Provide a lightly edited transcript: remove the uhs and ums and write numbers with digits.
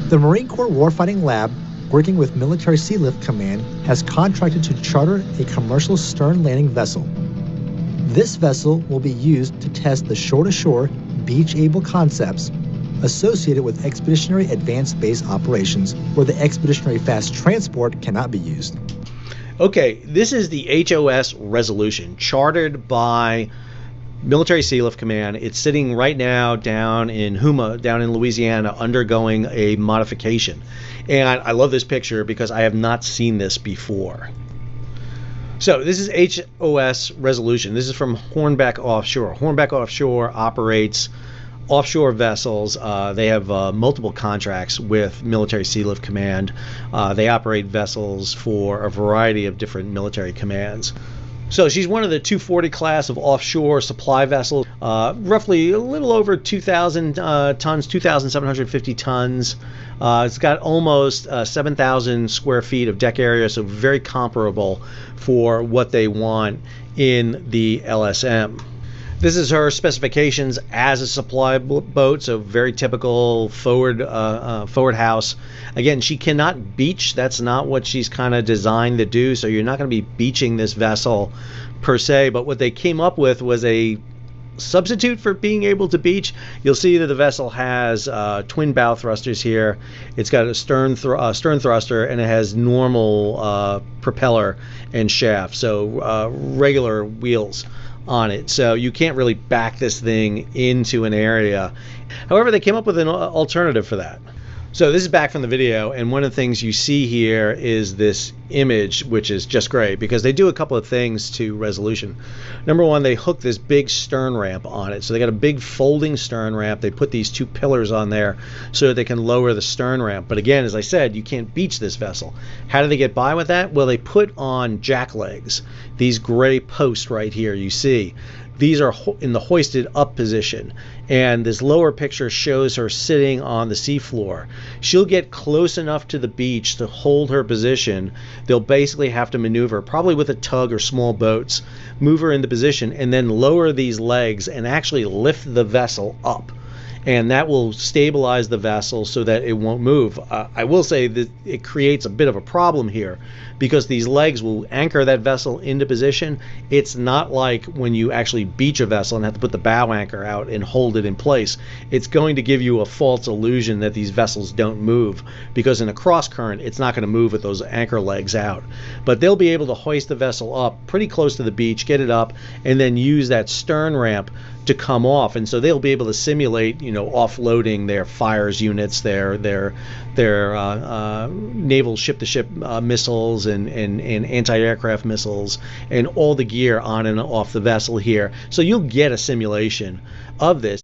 The Marine Corps Warfighting Lab, working with Military Sealift Command, has contracted to charter a commercial stern landing vessel. This vessel will be used to test the shore-to-shore, beach-able concepts associated with Expeditionary Advanced Base operations, where the Expeditionary Fast Transport cannot be used. Okay, this is the HOS Resolution, chartered by Military Sealift Command. It's sitting right now down in Houma, down in Louisiana, undergoing a modification. And I love this picture because I have not seen this before. So this is HOS Resolution. This is from Hornbeck Offshore. Hornbeck Offshore operates offshore vessels. They have multiple contracts with Military Sealift Command. They operate vessels for a variety of different military commands. So she's one of the 240 class of offshore supply vessels, roughly a little over 2,000 tons, 2,750 tons. It's got almost 7,000 square feet of deck area, so very comparable for what they want in the LSM. This is her specifications as a supply boat, so very typical forward house. Again, she cannot beach. That's not what she's kind of designed to do, so you're not going to be beaching this vessel per se, but what they came up with was a substitute for being able to beach. You'll see that the vessel has twin bow thrusters here. It's got a stern thruster, and it has normal propeller and shaft, so regular wheels on it, so you can't really back this thing into an area. However, they came up with an alternative for that. So this is back from the video, and one of the things you see here is this image, which is just great because they do a couple of things to Resolution. Number one, they hook this big stern ramp on it. So they got a big folding stern ramp. They put these two pillars on there so that they can lower the stern ramp. But again, as I said, you can't beach this vessel. How do they get by with that? Well, they put on jack legs, these gray posts right here you see. These are in the hoisted up position, and this lower picture shows her sitting on the seafloor. She'll get close enough to the beach to hold her position. They'll basically have to maneuver, probably with a tug or small boats, move her into position, and then lower these legs and actually lift the vessel up. And that will stabilize the vessel so that it won't move. I will say that it creates a bit of a problem here because these legs will anchor that vessel into position. It's not like when you actually beach a vessel and have to put the bow anchor out and hold it in place. It's going to give you a false illusion that these vessels don't move, because in a cross current it's not going to move with those anchor legs out. But they'll be able to hoist the vessel up pretty close to the beach, get it up, and then use that stern ramp to come off. And so they'll be able to simulate, offloading their fires units, their naval ship-to-ship missiles and anti-aircraft missiles, and all the gear on and off the vessel here. So you'll get a simulation of this.